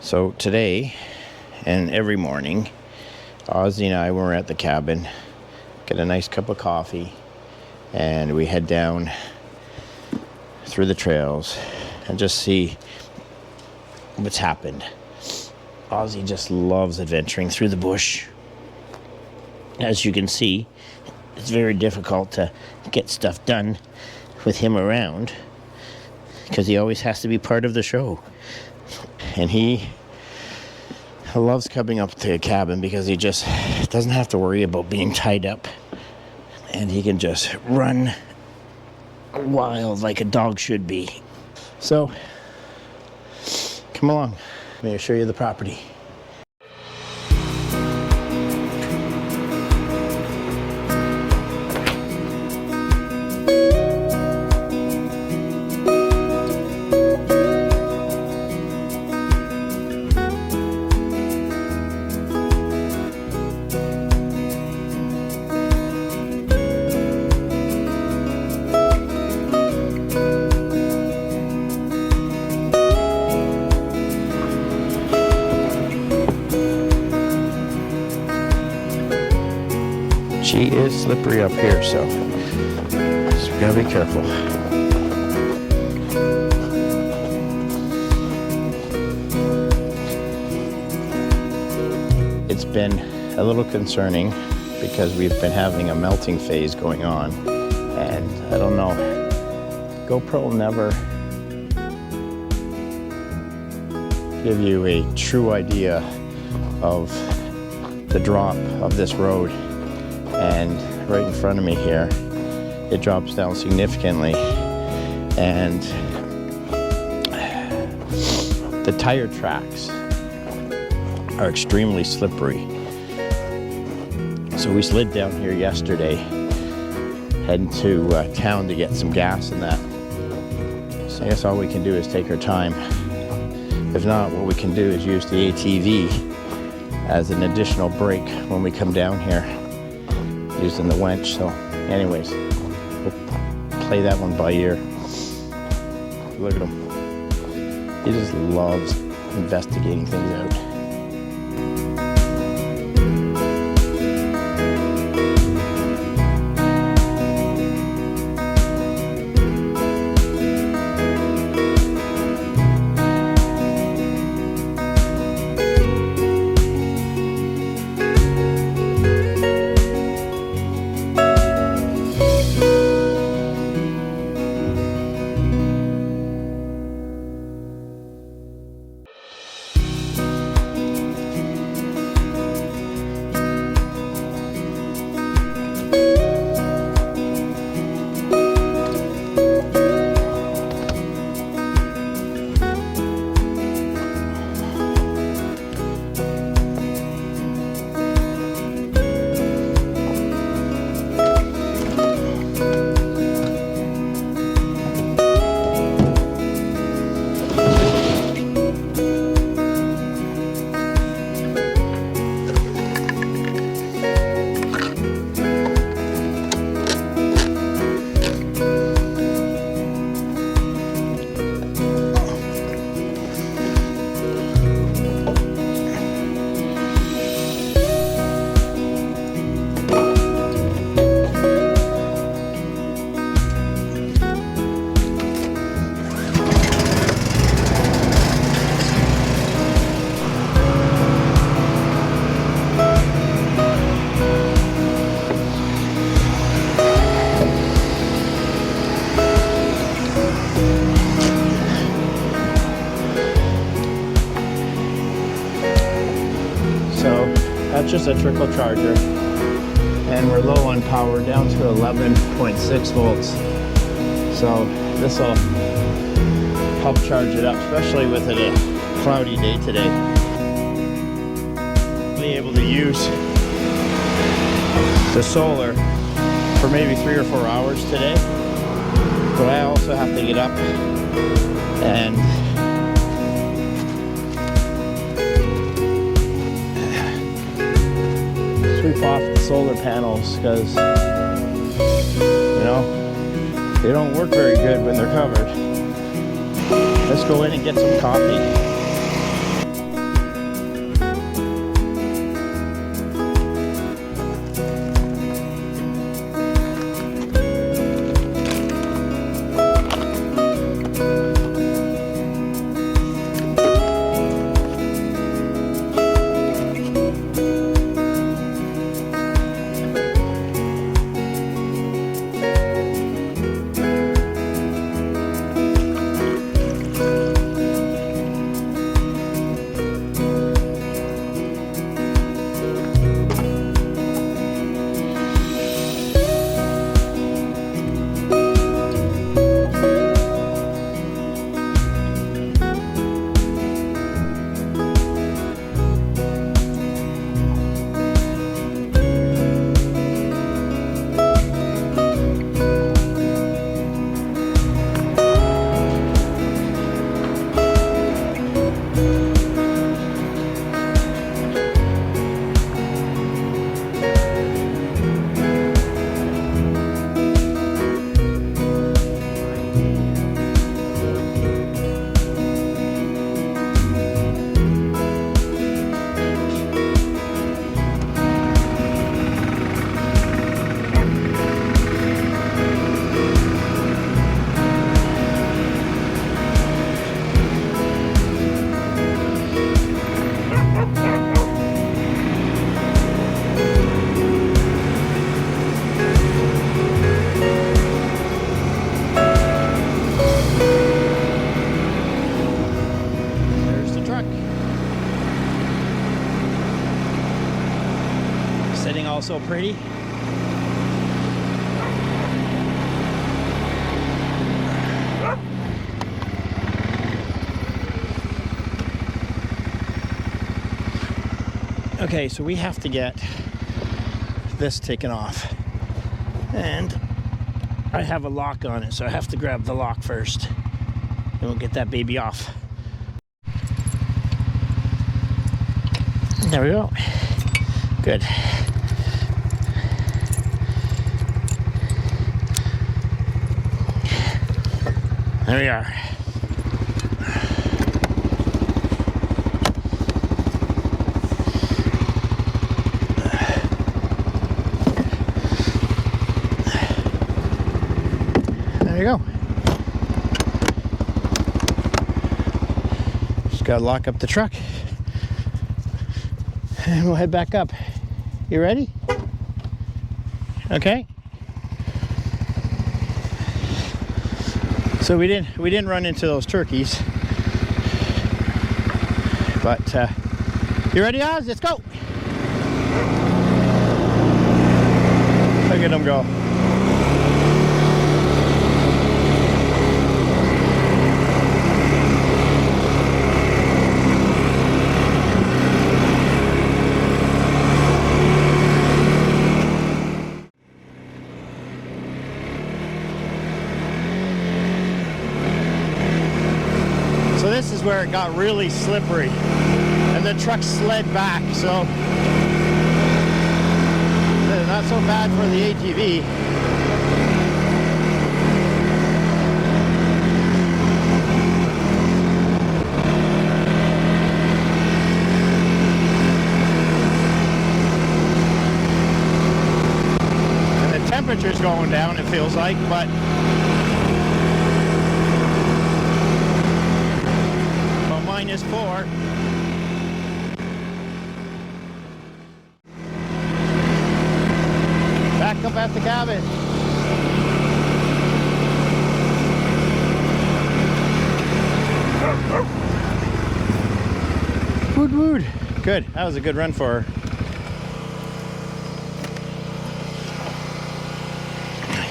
So today and every morning, Ozzy and I, when we're at the cabin, get a nice cup of coffee and we head down through the trails and just see what's happened. Ozzy just loves adventuring through the bush. As you can see, it's very difficult to get stuff done with him around because he always has to be part of the show. And he loves coming up to a cabin because he just doesn't have to worry about being tied up. And he can just run wild like a dog should be. So, come along. Let me show you the property. She is slippery up here, so we gotta be careful. It's been a little concerning because we've been having a melting phase going on, and I don't know, GoPro will never give you a true idea of the drop of this road. And right in front of me here, it drops down significantly, and the tire tracks are extremely slippery. So we slid down here yesterday, heading to town to get some gas and that. So I guess all we can do is take our time. If not, what we can do is use the ATV as an additional brake when we come down here, using the winch. So anyways, we'll play that one by ear. Look at him. He just loves investigating things out. That's just a trickle charger, and we're low on power, down to 11.6 volts. So this will help charge it up, especially with it a cloudy day today. Be able to use the solar for maybe 3 or 4 hours today, but I also have to get up and sweep off the solar panels because, you know, they don't work very good when they're covered. Let's go in and get some coffee. smells so pretty. Okay, so we have to get this taken off. And I have a lock on it, so I have to grab the lock first. And we'll get that baby off. There we go. Good. There we are. There you go. Just gotta lock up the truck. And we'll head back up. You ready? Okay. So we didn't run into those turkeys. But you ready, Oz? Let's go. Look at them go. This is where it got really slippery and the truck slid back, so not so bad for the ATV. And the temperature's going down, it feels like, but -4. Back up at the cabin. Wood wood. Good. That was a good run for her.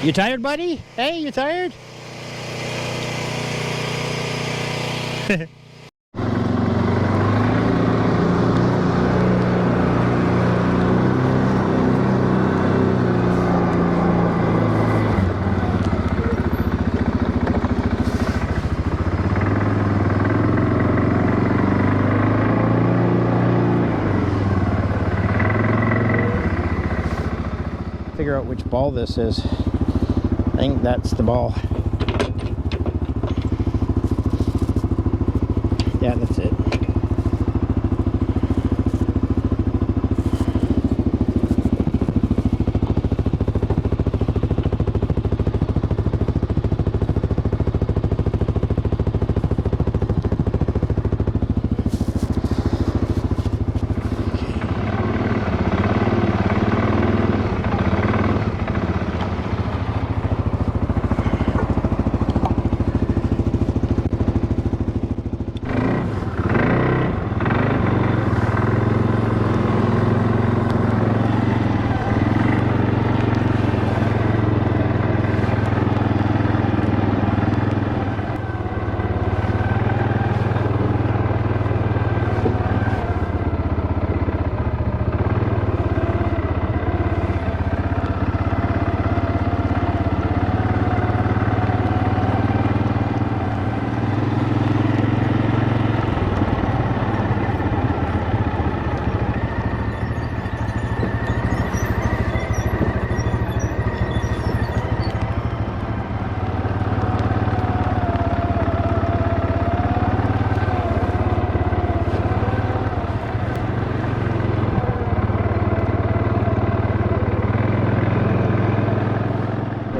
You tired, buddy? Hey, you tired? Figure out which ball this is. I think that's the ball. Yeah, that's it.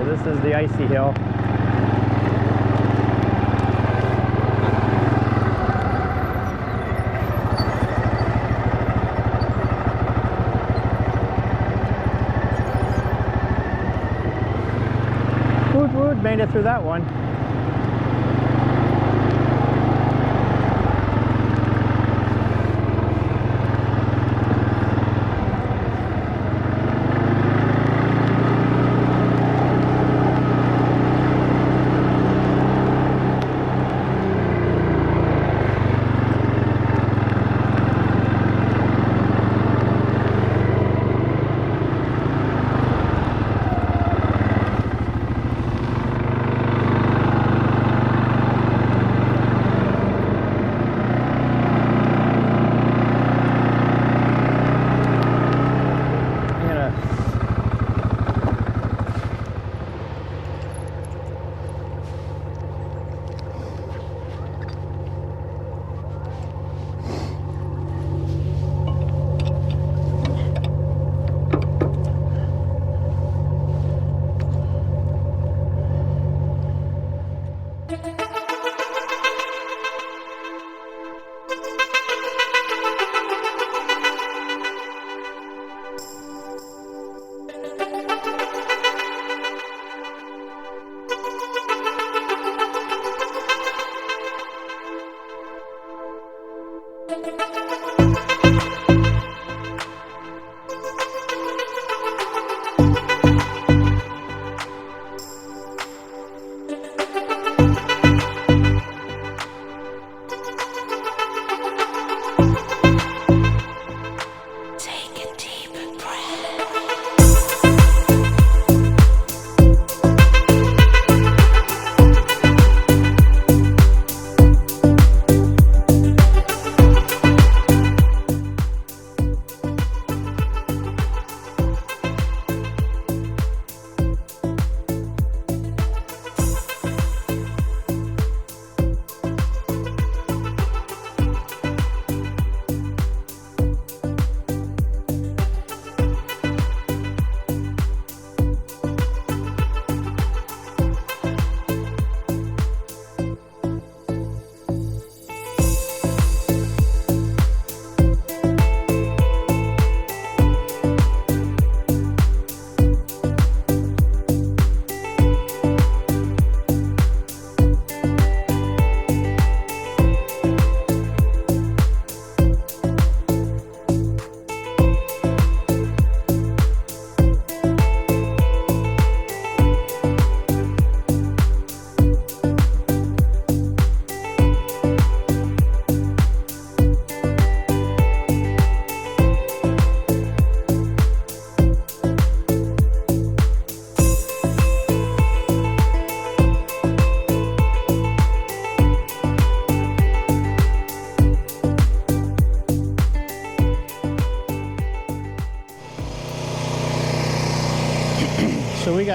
This is the icy hill. Woot woot, made it through that one.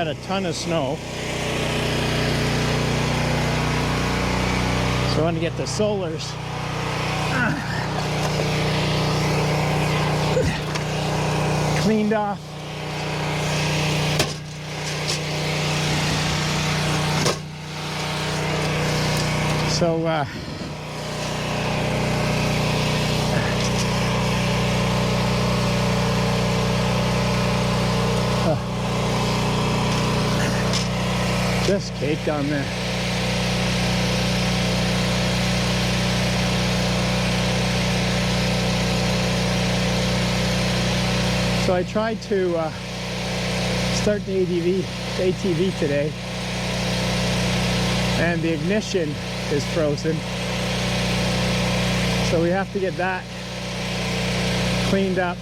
got a ton of snow. So I want to get the solars cleaned off. So just caked on there. So I tried to start the ATV today, and the ignition is frozen. So we have to get that cleaned up.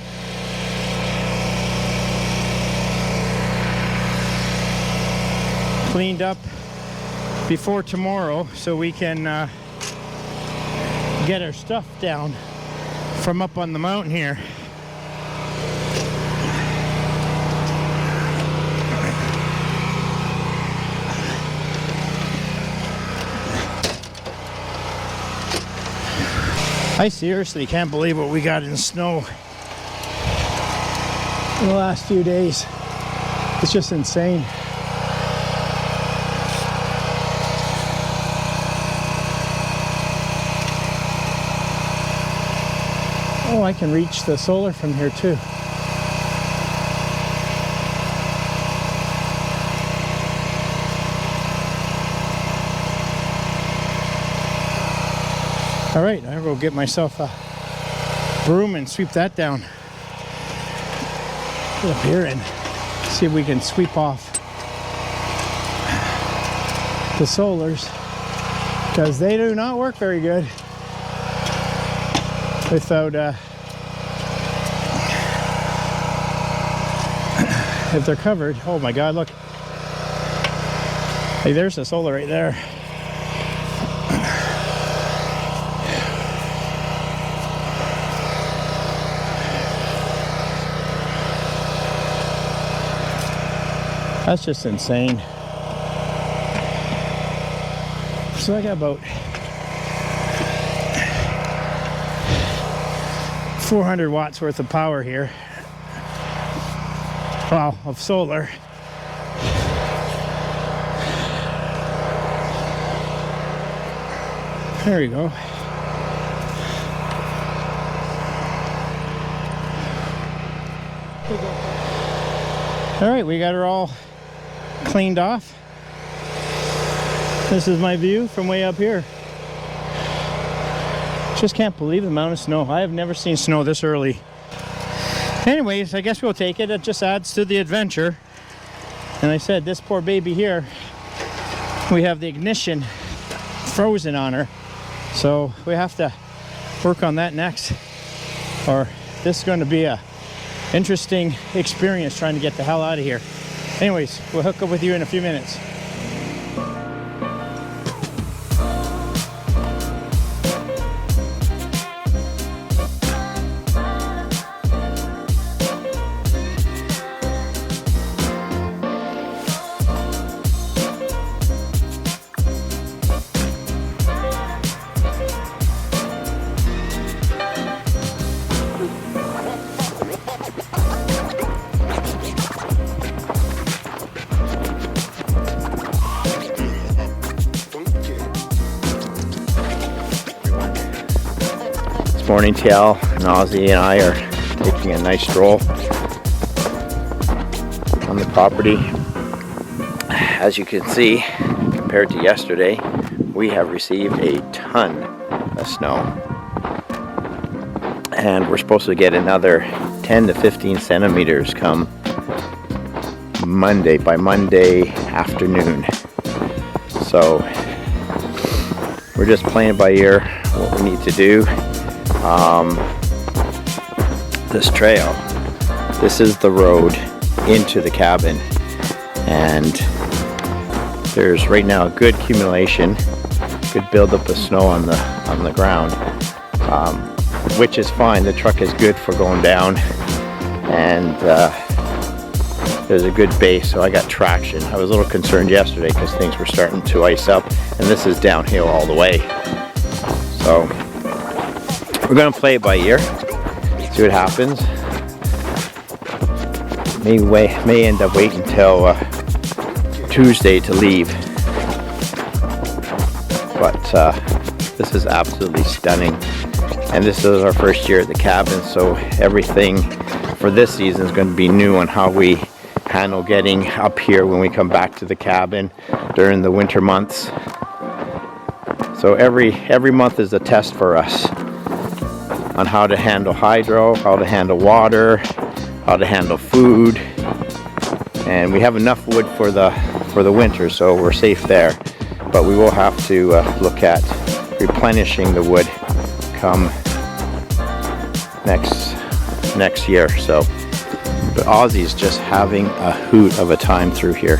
Before tomorrow, so we can get our stuff down from up on the mountain here. I seriously can't believe what we got in snow in the last few days. It's just insane. Oh, I can reach the solar from here too. All right, I'll go get myself a broom and sweep that down. Get up here and see if we can sweep off the solars, because they do not work very good without if they're covered. Oh my God, look. Hey, there's the solar right there. That's just insane. So I got about 400 watts worth of power here. Well, of solar. There you go. All right, we got her all cleaned off. This is my view from way up here. Just can't believe the amount of snow. I have never seen snow this early. Anyways, I guess we'll take it. It just adds to the adventure. And I said, this poor baby here, we have the ignition frozen on her. So we have to work on that next. Or this is going to be a interesting experience trying to get the hell out of here. Anyways, we'll hook up with you in a few minutes. Morning, TL and Ozzy and I are taking a nice stroll on the property. As you can see, compared to yesterday, we have received a ton of snow, and we're supposed to get another 10 to 15 centimeters come Monday, by Monday afternoon. So we're just playing by ear what we need to do. This trail, this is the road into the cabin, and there's right now a good accumulation, good buildup of snow on the ground, which is fine. The truck is good for going down, and there's a good base, so I got traction. I was a little concerned yesterday because things were starting to ice up, and this is downhill all the way. So we're gonna play it by ear, see what happens. May end up waiting until Tuesday to leave, but this is absolutely stunning. And this is our first year at the cabin, so everything for this season is going to be new on how we handle getting up here when we come back to the cabin during the winter months. So every month is a test for us on how to handle hydro, how to handle water, how to handle food. And we have enough wood for the winter, so we're safe there. But we will have to look at replenishing the wood come next year. So, but Aussie's just having a hoot of a time through here.